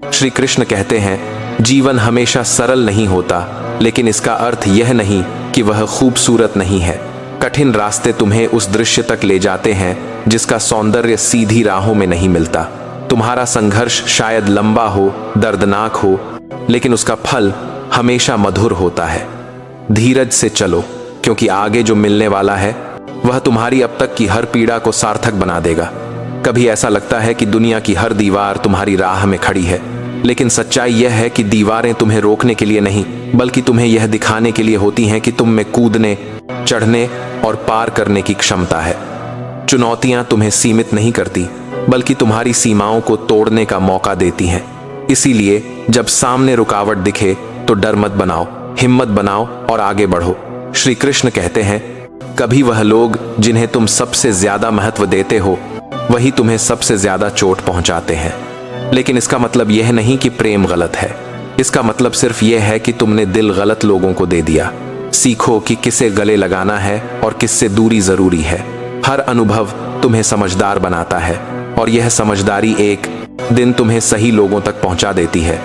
श्री कृष्ण कहते हैं, जीवन हमेशा सरल नहीं होता, लेकिन इसका अर्थ यह नहीं कि वह खूबसूरत नहीं है। कठिन रास्ते तुम्हें उस दृश्य तक ले जाते हैं जिसका सौंदर्य सीधी राहों में नहीं मिलता। तुम्हारा संघर्ष शायद लंबा हो, दर्दनाक हो, लेकिन उसका फल हमेशा मधुर होता है। धीरज से चलो, क्योंकि आगे जो मिलने वाला है वह तुम्हारी अब तक की हर पीड़ा को सार्थक बना देगा। कभी ऐसा लगता है कि दुनिया की हर दीवार तुम्हारी राह में खड़ी है, लेकिन सच्चाई यह है कि दीवारें तुम्हें रोकने के लिए नहीं, बल्कि तुम्हें यह दिखाने के लिए होती हैं कि तुम में कूदने, चढ़ने और पार करने की क्षमता है। चुनौतियां तुम्हें सीमित नहीं करती, बल्कि तुम्हारी सीमाओं को तोड़ने का मौका देती हैं। इसीलिए जब सामने रुकावट दिखे तो डर मत बनाओ, हिम्मत बनाओ और आगे बढ़ो। श्री कृष्ण कहते हैं, कभी वह लोग जिन्हें तुम सबसे ज्यादा महत्व देते हो वही तुम्हें सबसे ज्यादा चोट पहुंचाते हैं। लेकिन इसका मतलब यह नहीं कि प्रेम गलत है। इसका मतलब सिर्फ यह है कि तुमने दिल गलत लोगों को दे दिया। सीखो कि किसे गले लगाना है और किससे दूरी जरूरी है। हर अनुभव तुम्हें समझदार बनाता है और यह समझदारी एक दिन तुम्हें सही लोगों तक पहुंचा देती है।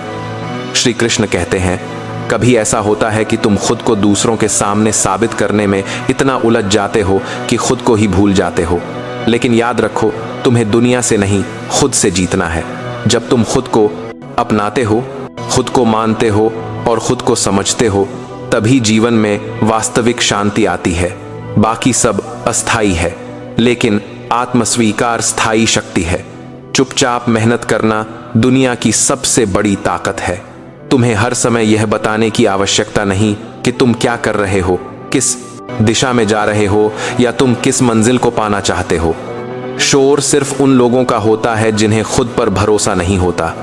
श्री कृष्ण कहते हैं, कभी ऐसा होता है कि तुम खुद को दूसरों के सामने साबित करने में इतना उलझ जाते हो कि खुद को ही भूल जाते हो। लेकिन याद रखो, तुम्हें दुनिया से नहीं, खुद से जीतना है। जब तुम खुद को अपनाते हो, खुद को मानते हो और खुद को समझते हो, तभी जीवन में वास्तविक शांति आती है। बाकी सब अस्थाई है, लेकिन आत्मस्वीकार स्थायी शक्ति है। चुपचाप मेहनत करना दुनिया की सबसे बड़ी ताकत है। तुम्हें हर समय यह बताने की आवश्यकता नहीं कि तुम क्या कर रहे हो, किस दिशा में जा रहे हो या तुम किस मंजिल को पाना चाहते हो। शोर सिर्फ उन लोगों का होता है जिन्हें खुद पर भरोसा नहीं होता।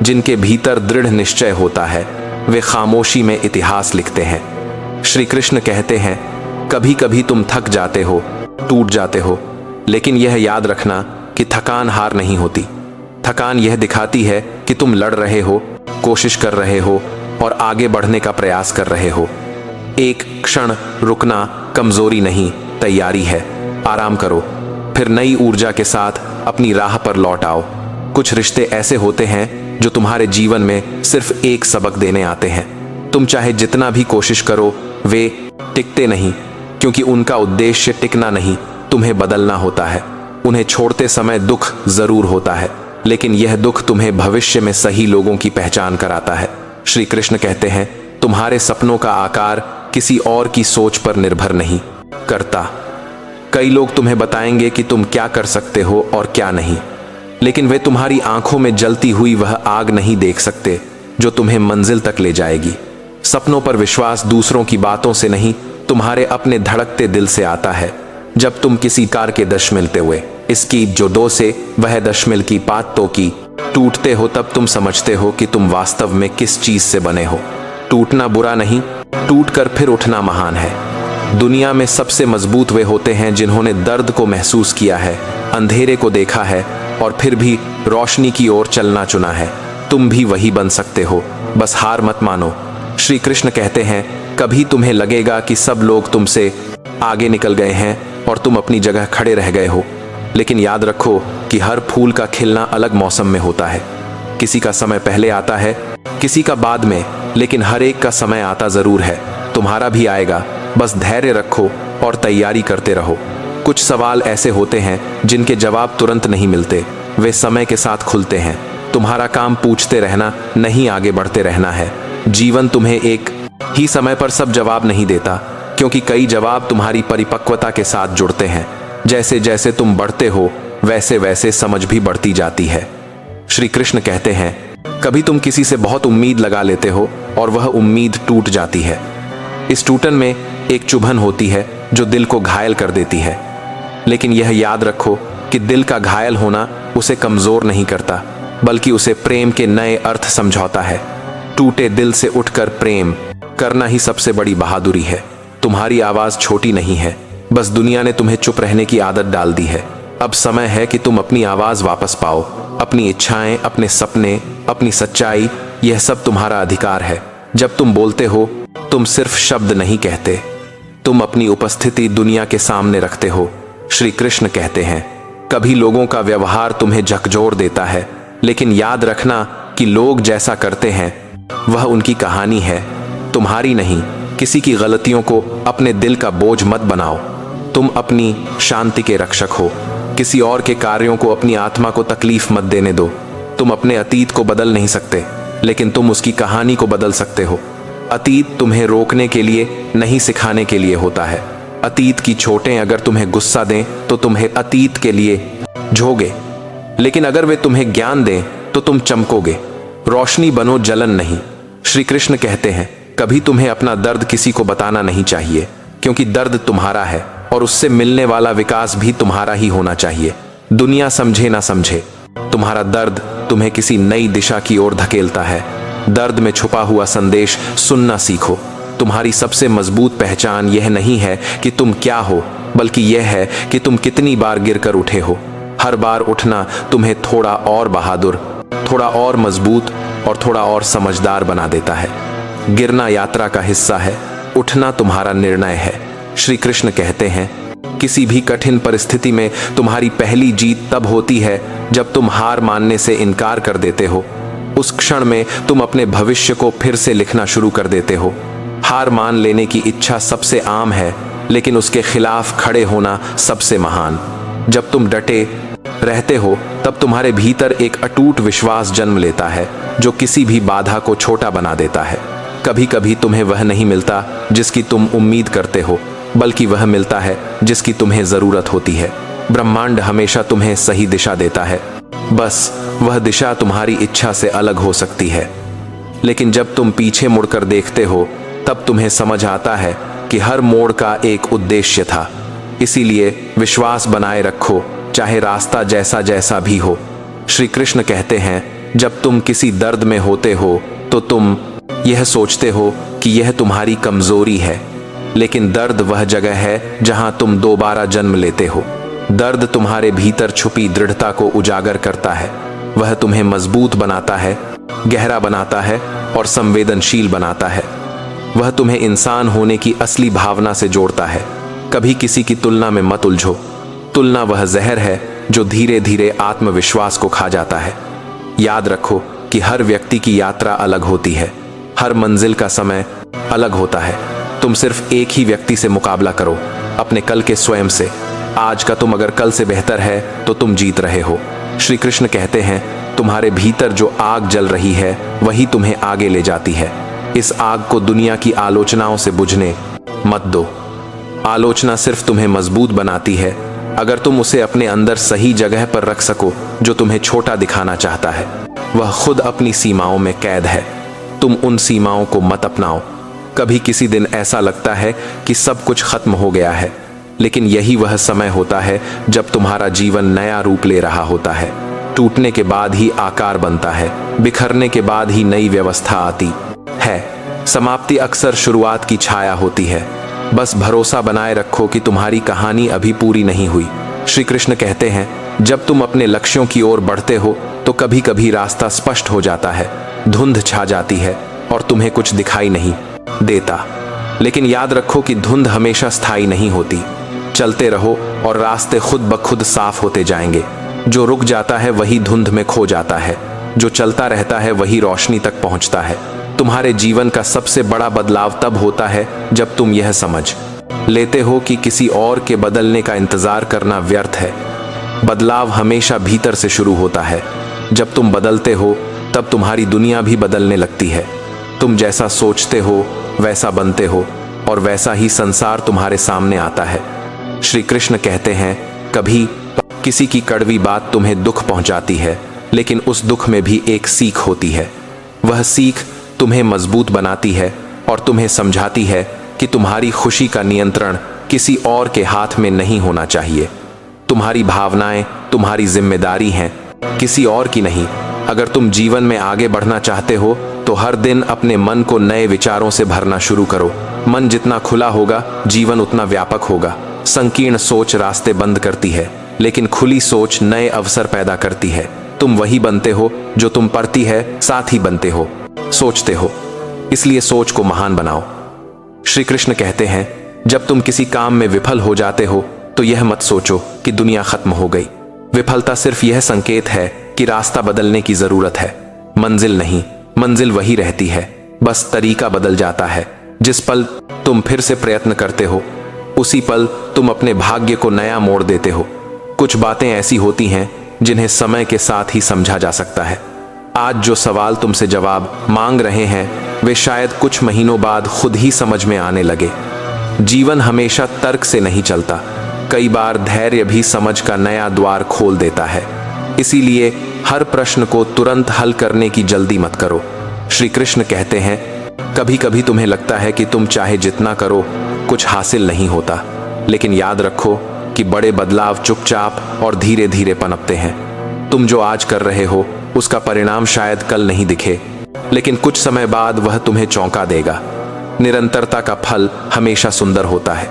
जिनके भीतर दृढ़ निश्चय होता है, वे खामोशी में इतिहास लिखते हैं। श्री कृष्ण कहते हैं, कभी कभी तुम थक जाते हो, टूट जाते हो, लेकिन यह याद रखना कि थकान हार नहीं होती। थकान यह दिखाती है कि तुम लड़ रहे हो, कोशिश कर रहे हो और आगे बढ़ने का प्रयास कर रहे हो। एक क्षण रुकना कमजोरी नहीं, तैयारी है। आराम करो, फिर नई ऊर्जा के साथ अपनी राह पर लौट आओ। कुछ रिश्ते ऐसे होते हैं जो तुम्हारे जीवन में सिर्फ एक सबक देने आते हैं। तुम चाहे जितना भी कोशिश करो, वे टिकते नहीं, क्योंकि उनका उद्देश्य टिकना नहीं, तुम्हें बदलना होता है। उन्हें छोड़ते समय दुख जरूर होता है, लेकिन यह दुख तुम्हें भविष्य में सही लोगों की पहचान कराता है। श्री कृष्ण कहते हैं, तुम्हारे सपनों का आकार किसी और की सोच पर निर्भर नहीं करता। कई लोग तुम्हें बताएंगे कि तुम क्या कर सकते हो और क्या नहीं, लेकिन वे तुम्हारी आंखों में जलती हुई वह आग नहीं देख सकते जो तुम्हें मंजिल तक ले जाएगी। सपनों पर विश्वास दूसरों की बातों से नहीं, तुम्हारे अपने धड़कते दिल से आता है। जब तुम किसी कार के दशमिल मिलते हुए इसकी जो दो से वह दशमिल की बात तो की टूटते हो, तब तुम समझते हो कि तुम वास्तव में किस चीज से बने हो। टूटना बुरा नहीं, टूटकर फिर उठना महान है। दुनिया में सबसे मजबूत वे होते हैं जिन्होंने दर्द को महसूस किया है, अंधेरे को देखा है और फिर भी रोशनी की ओर चलना चुना है। तुम भी वही बन सकते हो, बस हार मत मानो। श्री कृष्ण कहते हैं, कभी तुम्हें लगेगा कि सब लोग तुमसे आगे निकल गए हैं और तुम अपनी जगह खड़े रह गए हो, लेकिन याद रखो कि हर फूल का खिलना अलग मौसम में होता है। किसी का समय पहले आता है, किसी का बाद में, लेकिन हर एक का समय आता जरूर है। तुम्हारा भी आएगा, बस धैर्य रखो और तैयारी करते रहो। कुछ सवाल ऐसे होते हैं जिनके जवाब तुरंत नहीं मिलते, वे समय के साथ खुलते हैं। तुम्हारा काम पूछते रहना नहीं, आगे बढ़ते रहना है। जीवन तुम्हें एक ही समय पर सब जवाब नहीं देता, क्योंकि कई जवाब तुम्हारी परिपक्वता के साथ जुड़ते हैं। जैसे जैसे तुम बढ़ते हो, वैसे वैसे समझ भी बढ़ती जाती है। श्री कृष्ण कहते हैं, कभी तुम किसी से बहुत उम्मीद लगा लेते हो और वह उम्मीद टूट जाती है। इस टूटन में एक चुभन होती है जो दिल को घायल कर देती है, लेकिन यह याद रखो कि दिल का घायल होना उसे कमजोर नहीं करता, बल्कि उसे प्रेम के नए अर्थ समझाता है। टूटे दिल से उठकर प्रेम करना ही सबसे बड़ी बहादुरी है। तुम्हारी आवाज छोटी नहीं है, बस दुनिया ने तुम्हें चुप रहने की आदत डाल दी है। अब समय है कि तुम अपनी आवाज वापस पाओ। अपनी इच्छाएं, अपने सपने, अपनी सच्चाई, यह सब तुम्हारा अधिकार है। जब तुम बोलते हो, तुम सिर्फ शब्द नहीं कहते, तुम अपनी उपस्थिति दुनिया के सामने रखते हो। श्री कृष्ण कहते हैं, कभी लोगों का व्यवहार तुम्हें झकझोर देता है, लेकिन याद रखना कि लोग जैसा करते हैं वह उनकी कहानी है, तुम्हारी नहीं। किसी की गलतियों को अपने दिल का बोझ मत बनाओ। तुम अपनी शांति के रक्षक हो। किसी और के कार्यों को अपनी आत्मा को तकलीफ मत देने दो। तुम अपने अतीत को बदल नहीं सकते, लेकिन तुम उसकी कहानी को बदल सकते हो। अतीत तुम्हें रोकने के लिए नहीं, सिखाने के लिए होता है। अतीत की चोटें अगर तुम्हें गुस्सा दें तो तुम्हें अतीत के लिए झोंगे, लेकिन अगर वे तुम्हें ज्ञान दें तो तुम चमकोगे। रोशनी बनो, जलन नहीं। श्री कृष्ण कहते हैं कभी तुम्हें अपना दर्द किसी को बताना नहीं चाहिए, क्योंकि दर्द तुम्हारा है और उससे मिलने वाला विकास भी तुम्हारा ही होना चाहिए। दुनिया समझे ना समझे, तुम्हारा दर्द तुम्हें किसी नई दिशा की ओर धकेलता है। दर्द में छुपा हुआ संदेश सुनना सीखो। तुम्हारी सबसे मजबूत पहचान यह नहीं है कि तुम क्या हो, बल्कि यह है कि तुम कितनी बार गिरकर उठे हो। हर बार उठना तुम्हें थोड़ा और बहादुर, थोड़ा और मजबूत और थोड़ा और समझदार बना देता है। गिरना यात्रा का हिस्सा है, उठना तुम्हारा निर्णय है। श्री कृष्ण कहते हैं किसी भी कठिन परिस्थिति में तुम्हारी पहली जीत तब होती है जब तुम हार मानने से इनकार कर देते हो। उस क्षण में तुम अपने भविष्य को फिर से लिखना शुरू कर देते हो। हार मान लेने की इच्छा सबसे आम है, लेकिन उसके खिलाफ खड़े होना सबसे महान। जब तुम डटे रहते हो तब तुम्हारे भीतर एक अटूट विश्वास जन्म लेता है जो किसी भी बाधा को छोटा बना देता है। कभी कभी तुम्हें वह नहीं मिलता जिसकी तुम उम्मीद करते हो, बल्कि वह मिलता है जिसकी तुम्हें जरूरत होती है। ब्रह्मांड हमेशा तुम्हें सही दिशा देता है, बस वह दिशा तुम्हारी इच्छा से अलग हो सकती है। लेकिन जब तुम पीछे मुड़कर देखते हो तब तुम्हें समझ आता है कि हर मोड़ का एक उद्देश्य था। इसीलिए विश्वास बनाए रखो, चाहे रास्ता जैसा जैसा भी हो। श्री कृष्ण कहते हैं जब तुम किसी दर्द में होते हो तो तुम यह सोचते हो कि यह तुम्हारी कमजोरी है, लेकिन दर्द वह जगह है जहां तुम दोबारा जन्म लेते हो। दर्द तुम्हारे भीतर छुपी दृढ़ता को उजागर करता है। वह तुम्हें मजबूत बनाता है, गहरा बनाता है और संवेदनशील बनाता है। वह तुम्हें इंसान होने की असली भावना से जोड़ता है। कभी किसी की तुलना में मत उलझो। तुलना वह जहर है जो धीरे धीरे आत्मविश्वास को खा जाता है। याद रखो कि हर व्यक्ति की यात्रा अलग होती है, हर मंजिल का समय अलग होता है। तुम सिर्फ एक ही व्यक्ति से मुकाबला करो, अपने कल के स्वयं से। आज का तुम अगर कल से बेहतर है तो तुम जीत रहे हो। श्री कृष्ण कहते हैं तुम्हारे भीतर जो आग जल रही है वही तुम्हें आगे ले जाती है। इस आग को दुनिया की आलोचनाओं से बुझने मत दो। आलोचना सिर्फ तुम्हें मजबूत बनाती है अगर तुम उसे अपने अंदर सही जगह पर रख सको। जो तुम्हें छोटा दिखाना चाहता है वह खुद अपनी सीमाओं में कैद है। तुम उन सीमाओं को मत अपनाओ। कभी किसी दिन ऐसा लगता है कि सब कुछ खत्म हो गया है, लेकिन यही वह समय होता है जब तुम्हारा जीवन नया रूप ले रहा होता है। टूटने के बाद ही आकार बनता है, बिखरने के बाद ही नई व्यवस्था आती है। समाप्ति अक्सर शुरुआत की छाया होती है। बस भरोसा बनाए रखो कि तुम्हारी कहानी अभी पूरी नहीं हुई। श्री कृष्ण कहते हैं जब तुम अपने लक्ष्यों की ओर बढ़ते हो तो कभी कभी रास्ता स्पष्ट हो जाता है, धुंध छा जाती है और तुम्हें कुछ दिखाई नहीं देता। लेकिन याद रखो कि धुंध हमेशा स्थायी नहीं होती। चलते रहो और रास्ते खुद ब खुद साफ होते जाएंगे। जो रुक जाता है वही धुंध में खो जाता है, जो चलता रहता है वही रोशनी तक पहुंचता है। तुम्हारे जीवन का सबसे बड़ा बदलाव तब होता है जब तुम यह समझ लेते हो कि किसी और के बदलने का इंतजार करना व्यर्थ है। बदलाव हमेशा भीतर से शुरू होता है। जब तुम बदलते हो तब तुम्हारी दुनिया भी बदलने लगती है। तुम जैसा सोचते हो वैसा बनते हो और वैसा ही संसार तुम्हारे सामने आता है। श्री कृष्ण कहते हैं कभी किसी की कड़वी बात तुम्हें दुख पहुंचाती है, लेकिन उस दुख में भी एक सीख होती है। वह सीख तुम्हें मजबूत बनाती है और तुम्हें समझाती है कि तुम्हारी खुशी का नियंत्रण किसी और के हाथ में नहीं होना चाहिए। तुम्हारी भावनाएं तुम्हारी जिम्मेदारी हैं, किसी और की नहीं। अगर तुम जीवन में आगे बढ़ना चाहते हो तो हर दिन अपने मन को नए विचारों से भरना शुरू करो। मन जितना खुला होगा जीवन उतना व्यापक होगा। संकीर्ण सोच रास्ते बंद करती है, लेकिन खुली सोच नए अवसर पैदा करती है। तुम वही बनते हो जो तुम पढ़ती है, साथ ही बनते हो, सोचते हो। इसलिए सोच को महान बनाओ। श्री कृष्ण कहते हैं जब तुम किसी काम में विफल हो जाते हो तो यह मत सोचो कि दुनिया खत्म हो गई। विफलता सिर्फ यह संकेत है कि रास्ता बदलने की जरूरत है। मंजिल नहीं, मंजिल वही रहती है, बस तरीका बदल जाता है। जिस पल तुम फिर से प्रयत्न करते हो, उसी पल तुम अपने भाग्य को नया मोड़ देते हो। कुछ बातें ऐसी होती हैं जिन्हें समय के साथ ही समझा जा सकता है। आज जो सवाल तुमसे जवाब मांग रहे हैं, वे शायद कुछ महीनों बाद खुद ही समझ में आने लगे। जीवन हमेशा तर्क से नहीं चलता, कई बार धैर्य भी समझ का नया द्वार खोल देता है। इसीलिए हर प्रश्न को तुरंत हल करने की जल्दी मत करो। श्री कृष्ण कहते हैं, कभी कभी तुम्हें लगता है कि तुम चाहे जितना करो कुछ हासिल नहीं होता, लेकिन याद रखो कि बड़े बदलाव चुपचाप और धीरे धीरे पनपते हैं। तुम जो आज कर रहे हो उसका परिणाम शायद कल नहीं दिखे, लेकिन कुछ समय बाद वह तुम्हें चौंका देगा। निरंतरता का फल हमेशा सुंदर होता है।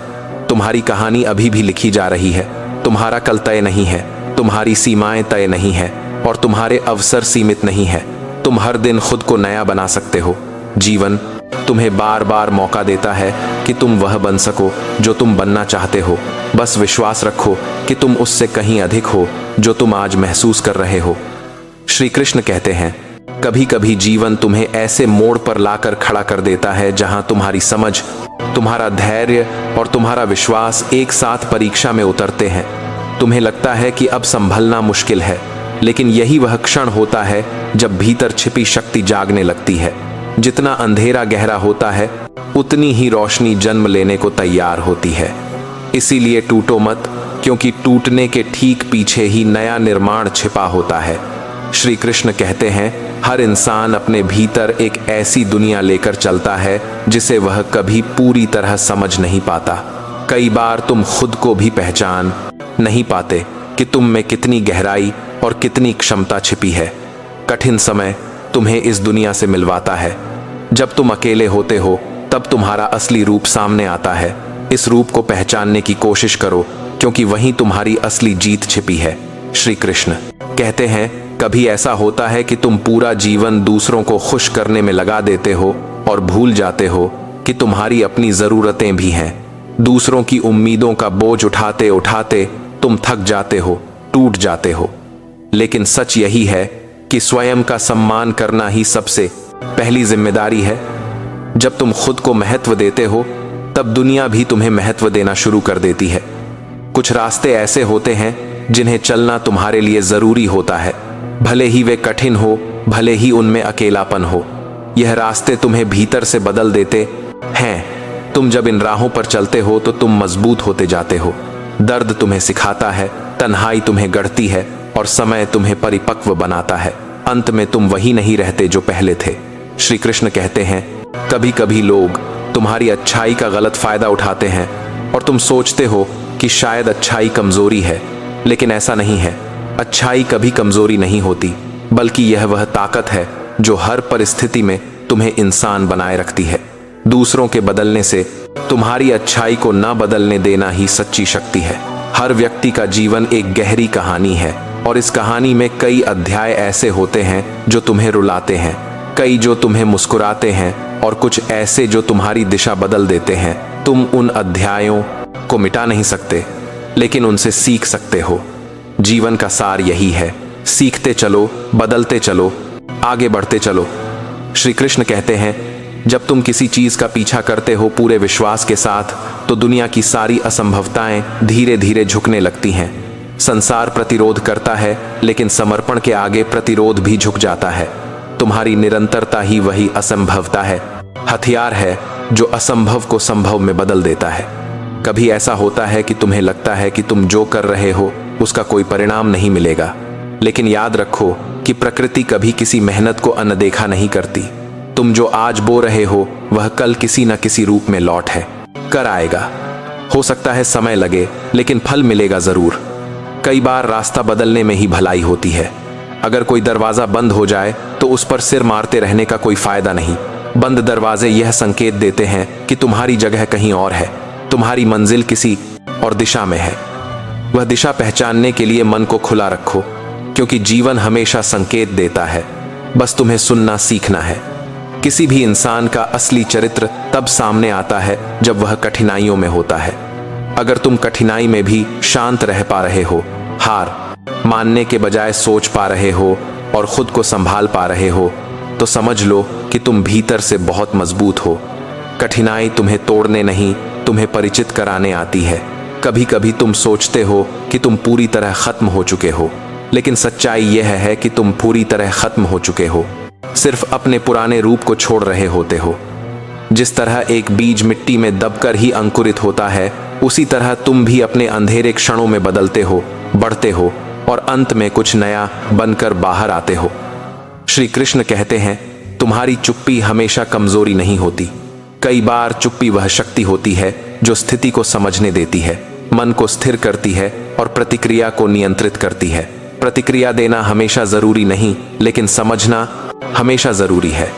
तुम्हारी कहानी अभी भी लिखी जा रही है। तुम्हारा कल तय नहीं है, तुम्हारी सीमाएं तय नहीं है और तुम्हारे अवसर सीमित नहीं है। तुम हर दिन खुद को नया बना सकते हो। जीवन तुम्हें बार बार मौका देता है कि तुम वह बन सको जो तुम बनना चाहते हो। बस विश्वास रखो कि तुम उससे कहीं अधिक हो जो तुम आज महसूस कर रहे हो। श्री कृष्ण कहते हैं, कभी कभी जीवन तुम्हें ऐसे मोड़ पर लाकर खड़ा कर देता है जहां तुम्हारी समझ, तुम्हारा धैर्य और तुम्हारा विश्वास एक साथ परीक्षा में उतरते हैं। तुम्हें लगता है कि अब संभलना मुश्किल है, लेकिन यही वह क्षण होता है जब भीतर छिपी शक्ति जागने लगती है। जितना अंधेरा गहरा होता है, उतनी ही रोशनी जन्म लेने को तैयार होती है। इसीलिए टूटो मत, क्योंकि टूटने के ठीक पीछे ही नया निर्माण छिपा होता है। श्री कृष्ण कहते हैं, हर इंसान अपने भीतर एक ऐसी दुनिया लेकर चलता है जिसे वह कभी पूरी तरह समझ नहीं पाता। कई बार तुम खुद को भी पहचान नहीं पाते कि तुम में कितनी गहराई और कितनी क्षमता छिपी है। कठिन समय तुम्हें इस दुनिया से मिलवाता है। जब तुम अकेले होते हो तब तुम्हारा असली रूप सामने आता है। इस रूप को पहचानने की कोशिश करो, क्योंकि वहीं तुम्हारी असली जीत छिपी है। श्री कृष्ण कहते हैं, कभी ऐसा होता है कि तुम पूरा जीवन दूसरों को खुश करने में लगा देते हो और भूल जाते हो कि तुम्हारी अपनी जरूरतें भी हैं। दूसरों की उम्मीदों का बोझ उठाते उठाते तुम थक जाते हो, टूट जाते हो। लेकिन सच यही है कि स्वयं का सम्मान करना ही सबसे पहली जिम्मेदारी है। जब तुम खुद को महत्व देते हो, तब दुनिया भी तुम्हें महत्व देना शुरू कर देती है। कुछ रास्ते ऐसे होते हैं जिन्हें चलना तुम्हारे लिए जरूरी होता है, भले ही वे कठिन हो, भले ही उनमें अकेलापन हो। यह रास्ते तुम्हें भीतर से बदल देते हैं। तुम जब इन राहों पर चलते हो तो तुम मजबूत होते जाते हो। दर्द तुम्हें सिखाता है, तन्हाई तुम्हें गढ़ती है और समय तुम्हें परिपक्व बनाता है। अंत में तुम वही नहीं रहते जो पहले थे। श्री कृष्ण कहते हैं, कभी कभी लोग तुम्हारी अच्छाई का गलत फायदा उठाते हैं और तुम सोचते हो कि शायद अच्छाई कमजोरी है, लेकिन ऐसा नहीं है। अच्छाई कभी कमजोरी नहीं होती, बल्कि यह वह ताकत है जो हर परिस्थिति में तुम्हें इंसान बनाए रखती है। दूसरों के बदलने से तुम्हारी अच्छाई को न बदलने देना ही सच्ची शक्ति है। हर व्यक्ति का जीवन एक गहरी कहानी है और इस कहानी में कई अध्याय ऐसे होते हैं जो तुम्हें रुलाते हैं, कई जो तुम्हें मुस्कुराते हैं और कुछ ऐसे जो तुम्हारी दिशा बदल देते हैं। तुम उन अध्यायों को मिटा नहीं सकते, लेकिन उनसे सीख सकते हो। जीवन का सार यही है, सीखते चलो, बदलते चलो, आगे बढ़ते चलो। श्री कृष्ण कहते हैं, जब तुम किसी चीज का पीछा करते हो पूरे विश्वास के साथ, तो दुनिया की सारी असंभवताएं धीरे धीरे झुकने लगती हैं। संसार प्रतिरोध करता है, लेकिन समर्पण के आगे प्रतिरोध भी झुक जाता है। तुम्हारी निरंतरता ही वही असंभवता है, हथियार है जो असंभव को संभव में बदल देता है। कभी ऐसा होता है कि तुम्हें लगता है कि तुम जो कर रहे हो उसका कोई परिणाम नहीं मिलेगा, लेकिन याद रखो कि प्रकृति कभी किसी मेहनत को अनदेखा नहीं करती। तुम जो आज बो रहे हो वह कल किसी न किसी रूप में लौट है कर आएगा। हो सकता है समय लगे, लेकिन फल मिलेगा जरूर। कई बार रास्ता बदलने में ही भलाई होती है। अगर कोई दरवाजा बंद हो जाए तो उस पर सिर मारते रहने का कोई फायदा नहीं। बंद दरवाजे यह संकेत देते हैं कि तुम्हारी जगह कहीं और है, तुम्हारी मंजिल किसी और दिशा में है। वह दिशा पहचानने के लिए मन को खुला रखो, क्योंकि जीवन हमेशा संकेत देता है, बस तुम्हें सुनना सीखना है। किसी भी इंसान का असली चरित्र तब सामने आता है जब वह कठिनाइयों में होता है। अगर तुम कठिनाई में भी शांत रह पा रहे हो, हार मानने के बजाय सोच पा रहे हो और खुद को संभाल पा रहे हो तो समझ लो कि तुम भीतर से बहुत मजबूत हो। कठिनाई तुम्हें तोड़ने नहीं, तुम्हें परिचित कराने आती है। कभी कभी तुम सोचते हो कि तुम पूरी तरह खत्म हो चुके हो, लेकिन सच्चाई यह है कि तुम पूरी तरह खत्म हो चुके हो, सिर्फ अपने पुराने रूप को छोड़ रहे होते हो। जिस तरह एक बीज मिट्टी में दबकर ही अंकुरित होता है, उसी तरह तुम भी अपने अंधेरे क्षणों में बदलते हो, बढ़ते हो और अंत में कुछ नया बनकर बाहर आते हो। श्री कृष्ण कहते हैं, तुम्हारी चुप्पी हमेशा कमजोरी नहीं होती। कई बार चुप्पी वह शक्ति होती है जो स्थिति को समझने देती है, मन को स्थिर करती है और प्रतिक्रिया को नियंत्रित करती है। प्रतिक्रिया देना हमेशा जरूरी नहीं, लेकिन समझना हमेशा जरूरी है।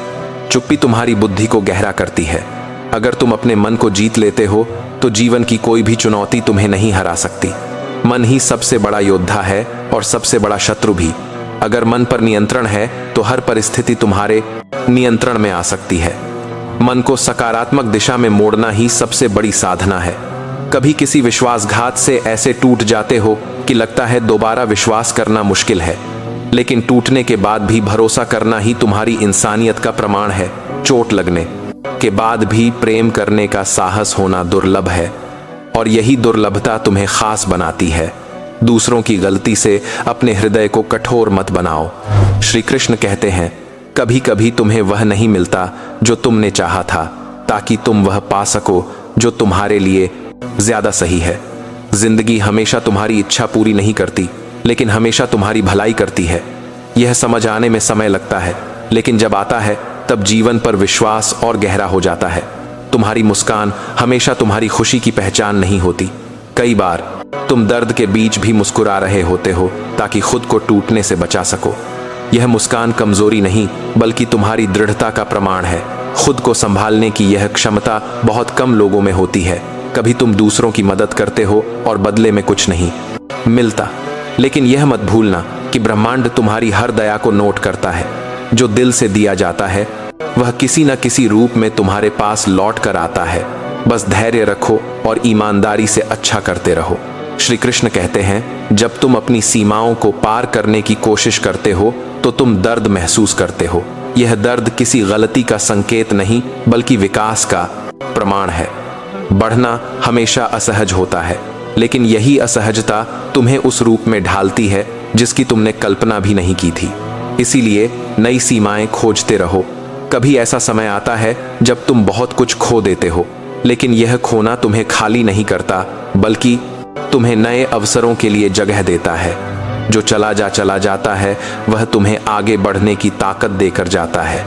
चुप्पी तुम्हारी बुद्धि को गहरा करती है। अगर तुम अपने मन को जीत लेते हो तो जीवन की कोई भी चुनौती तुम्हें नहीं हरा सकती। मन ही सबसे बड़ा योद्धा है और सबसे बड़ा शत्रु भी। अगर मन पर नियंत्रण है तो हर परिस्थिति तुम्हारे नियंत्रण में आ सकती है। मन को सकारात्मक दिशा में मोड़ना ही सबसे बड़ी साधना है। कभी किसी विश्वासघात से ऐसे टूट जाते हो कि लगता है दोबारा विश्वास करना मुश्किल है, लेकिन टूटने के बाद भी भरोसा करना ही तुम्हारी इंसानियत का प्रमाण है। चोट लगने के बाद भी प्रेम करने का साहस होना दुर्लभ है, और यही दुर्लभता तुम्हें खास बनाती है। दूसरों की गलती से अपने हृदय को कठोर मत बनाओ। श्री कृष्ण कहते हैं, कभी कभी तुम्हें वह नहीं मिलता जो तुमने चाहा था, ताकि तुम वह पा सको जो तुम्हारे लिए ज्यादा सही है। जिंदगी हमेशा तुम्हारी इच्छा पूरी नहीं करती, लेकिन हमेशा तुम्हारी भलाई करती है। यह समझ आने में समय लगता है, लेकिन जब आता है तब जीवन पर विश्वास और गहरा हो जाता है। तुम्हारी मुस्कान हमेशा तुम्हारी खुशी की पहचान नहीं होती। कई बार तुम दर्द के बीच भी मुस्कुरा रहे होते हो ताकि खुद को टूटने से बचा सको। यह मुस्कान कमजोरी नहीं, बल्कि तुम्हारी दृढ़ता का प्रमाण है। खुद को संभालने की यह क्षमता बहुत कम लोगों में होती है। कभी तुम दूसरों की मदद करते हो और बदले में कुछ नहीं मिलता, लेकिन यह मत भूलना कि ब्रह्मांड तुम्हारी हर दया को नोट करता है। जो दिल से दिया जाता है वह किसी न किसी रूप में तुम्हारे पास लौट कर आता है। बस धैर्य रखो और ईमानदारी से अच्छा करते रहो। श्री कृष्ण कहते हैं, जब तुम अपनी सीमाओं को पार करने की कोशिश करते हो तो तुम दर्द महसूस करते हो। यह दर्द किसी गलती का संकेत नहीं, बल्कि विकास का प्रमाण है। बढ़ना हमेशा असहज होता है, लेकिन यही असहजता तुम्हें उस रूप में ढालती है जिसकी तुमने कल्पना भी नहीं की थी। इसीलिए नई सीमाएं खोजते रहो। कभी ऐसा समय आता है जब तुम बहुत कुछ खो देते हो, लेकिन यह खोना तुम्हें खाली नहीं करता, बल्कि तुम्हें नए अवसरों के लिए जगह देता है। जो चला जाता है वह तुम्हें आगे बढ़ने की ताकत देकर जाता है।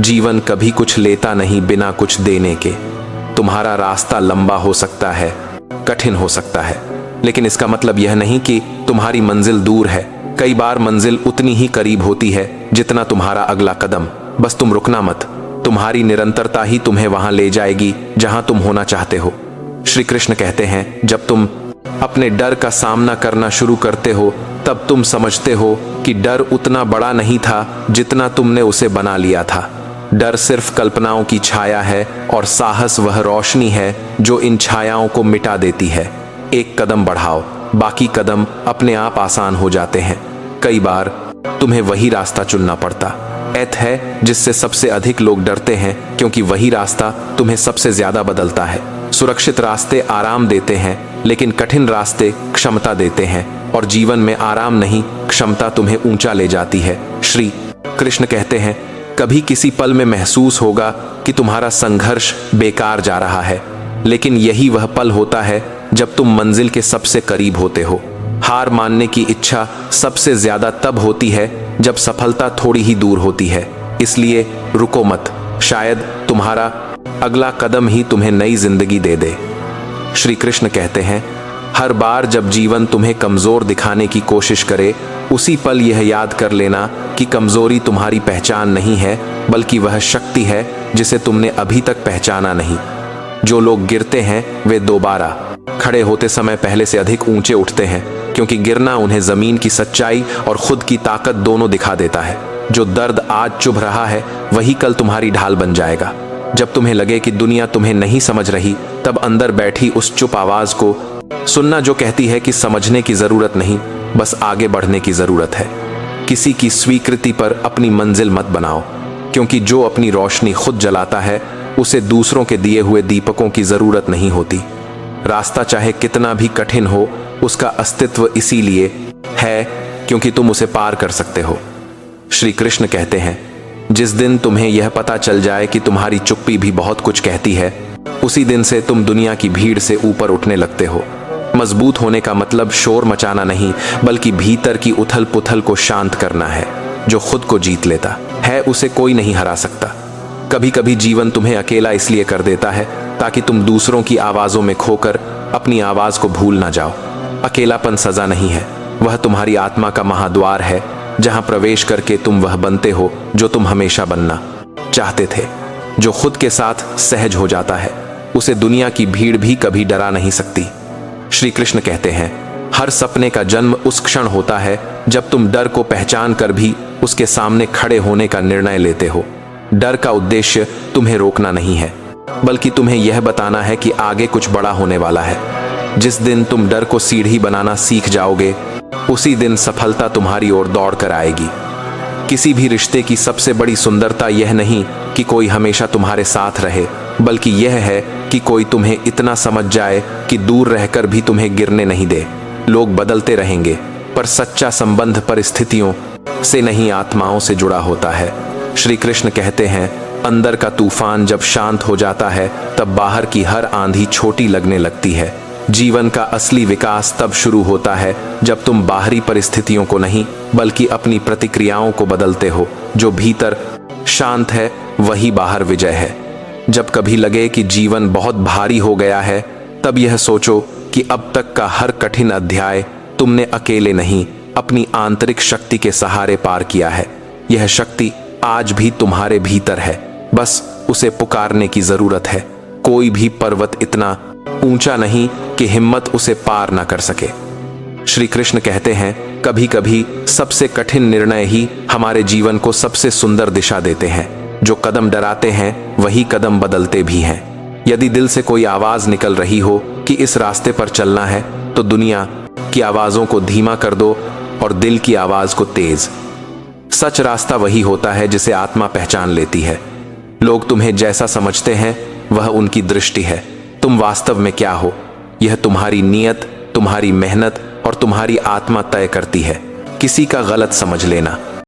जीवन कभी कुछ लेता नहीं बिना कुछ देने के। तुम्हारा रास्ता लंबा हो सकता है, कठिन हो सकता है, लेकिन इसका मतलब यह नहीं कि तुम्हारी मंजिल दूर है। कई बार मंजिल उतनी ही करीब होती है जितना तुम्हारा अगला कदम। बस तुम रुकना मत। तुम्हारी निरंतरता ही तुम्हें वहां ले जाएगी जहां तुम होना चाहते हो। श्री कृष्ण कहते हैं, जब तुम अपने डर का सामना करना शुरू करते हो तब तुम समझते हो कि डर उतना बड़ा नहीं था जितना तुमने उसे बना लिया था। डर सिर्फ कल्पनाओं की छाया है और साहस वह रोशनी है जो इन छायाओं को मिटा देती है। एक कदम बढ़ाओ, बाकी कदम अपने आप आसान हो जाते हैं। कई बार तुम्हें वही रास्ता चुनना पड़ता है जिससे सबसे अधिक लोग डरते हैं, क्योंकि वही रास्ता तुम्हें सबसे ज्यादा बदलता है। सुरक्षित रास्ते आराम देते हैं, लेकिन कठिन रास्ते क्षमता देते हैं, और जीवन में आराम नहीं, क्षमता तुम्हें ऊंचा ले जाती है। श्री कृष्ण कहते हैं, कभी किसी पल में महसूस होगा कि तुम्हारा संघर्ष बेकार जा रहा है, लेकिन यही वह पल होता है जब तुम मंजिल के सबसे करीब होते हो। हार मानने की इच्छा सबसे ज्यादा तब होती है जब सफलता थोड़ी ही दूर होती है। इसलिए रुको मत, शायद तुम्हारा अगला कदम ही तुम्हें नई जिंदगी दे दे। श्री कृष्ण कहते हैं, हर बार जब जीवन तुम्हें कमजोर दिखाने की कोशिश करे, उसी पल यह याद कर लेना कि कमजोरी तुम्हारी पहचान नहीं है, बल्कि वह शक्ति है जिसे तुमने अभी तक पहचाना नहीं। जो लोग गिरते हैं वे दोबारा खड़े होते समय पहले से अधिक ऊंचे उठते हैं, क्योंकि गिरना उन्हें जमीन की सच्चाई और खुद की ताकत दोनों दिखा देता है। जो दर्द आज चुभ रहा है वही कल तुम्हारी ढाल बन जाएगा। जब तुम्हें लगे कि दुनिया तुम्हें नहीं समझ रही, तब अंदर बैठी उस चुप आवाज को सुनना जो कहती है कि समझने की जरूरत नहीं, बस आगे बढ़ने की जरूरत है। किसी की स्वीकृति पर अपनी मंजिल मत बनाओ, क्योंकि जो अपनी रोशनी खुद जलाता है उसे दूसरों के दिए हुए दीपकों की जरूरत नहीं होती। रास्ता चाहे कितना भी कठिन हो, उसका अस्तित्व इसीलिए है क्योंकि तुम उसे पार कर सकते हो। श्री कृष्ण कहते हैं, जिस दिन तुम्हें यह पता चल जाए कि तुम्हारी चुप्पी भी बहुत कुछ कहती है, उसी दिन से तुम दुनिया की भीड़ से ऊपर उठने लगते हो। मजबूत होने का मतलब शोर मचाना नहीं, बल्कि भीतर की उथल पुथल को शांत करना है। जो खुद को जीत लेता है उसे कोई नहीं हरा सकता। कभी कभी जीवन तुम्हें अकेला इसलिए कर देता है ताकि तुम दूसरों की आवाजों में खोकर अपनी आवाज को भूल ना जाओ। अकेलापन सजा नहीं है, वह तुम्हारी आत्मा का महाद्वार है, जहां प्रवेश करके तुम वह बनते हो जो तुम हमेशा बनना चाहते थे। जो खुद के साथ सहज हो जाता है उसे दुनिया की भीड़ भी कभी डरा नहीं सकती। श्री कृष्ण कहते हैं, हर सपने का जन्म उस क्षण होता है जब तुम डर को पहचान कर भी उसके सामने खड़े होने का निर्णय लेते हो। डर का उद्देश्य तुम्हें रोकना नहीं है, बल्कि तुम्हें यह बताना है कि आगे कुछ बड़ा होने वाला है। जिस दिन तुम डर को सीढ़ी बनाना सीख जाओगे, उसी दिन सफलता तुम्हारी ओर दौड़ कर आएगी। किसी भी रिश्ते की सबसे बड़ी सुंदरता यह नहीं कि कोई हमेशा तुम्हारे साथ रहे, बल्कि यह है कि कोई तुम्हें इतना समझ जाए कि दूर रहकर भी तुम्हें गिरने नहीं दे। लोग बदलते रहेंगे, पर सच्चा संबंध परिस्थितियों से नहीं, आत्माओं से जुड़ा होता है। श्री कृष्ण कहते हैं, अंदर का तूफान जब शांत हो जाता है तब बाहर की हर आंधी छोटी लगने लगती है। जीवन का असली विकास तब शुरू होता है जब तुम बाहरी परिस्थितियों को नहीं, बल्कि अपनी प्रतिक्रियाओं को बदलते हो। जो भीतर शांत है वही बाहर विजय है। जब कभी लगे कि जीवन बहुत भारी हो गया है, तब यह सोचो कि अब तक का हर कठिन अध्याय तुमने अकेले नहीं, अपनी आंतरिक शक्ति के सहारे पार किया है। यह शक्ति आज भी तुम्हारे भीतर है, बस उसे पुकारने की जरूरत है। कोई भी पर्वत इतना ऊंचा नहीं कि हिम्मत उसे पार ना कर सके। श्री कृष्ण कहते हैं, कभी कभी सबसे कठिन निर्णय ही हमारे जीवन को सबसे सुंदर दिशा देते हैं। जो कदम डराते हैं वही कदम बदलते भी हैं। यदि दिल से कोई आवाज निकल रही हो कि इस रास्ते पर चलना है, तो दुनिया की आवाजों को धीमा कर दो और दिल की आवाज को तेज। सच रास्ता वही होता है जिसे आत्मा पहचान लेती है। लोग तुम्हें जैसा समझते हैं वह उनकी दृष्टि है, तुम वास्तव में क्या हो यह तुम्हारी नीयत, तुम्हारी मेहनत और तुम्हारी आत्मा तय करती है। किसी का गलत समझ लेना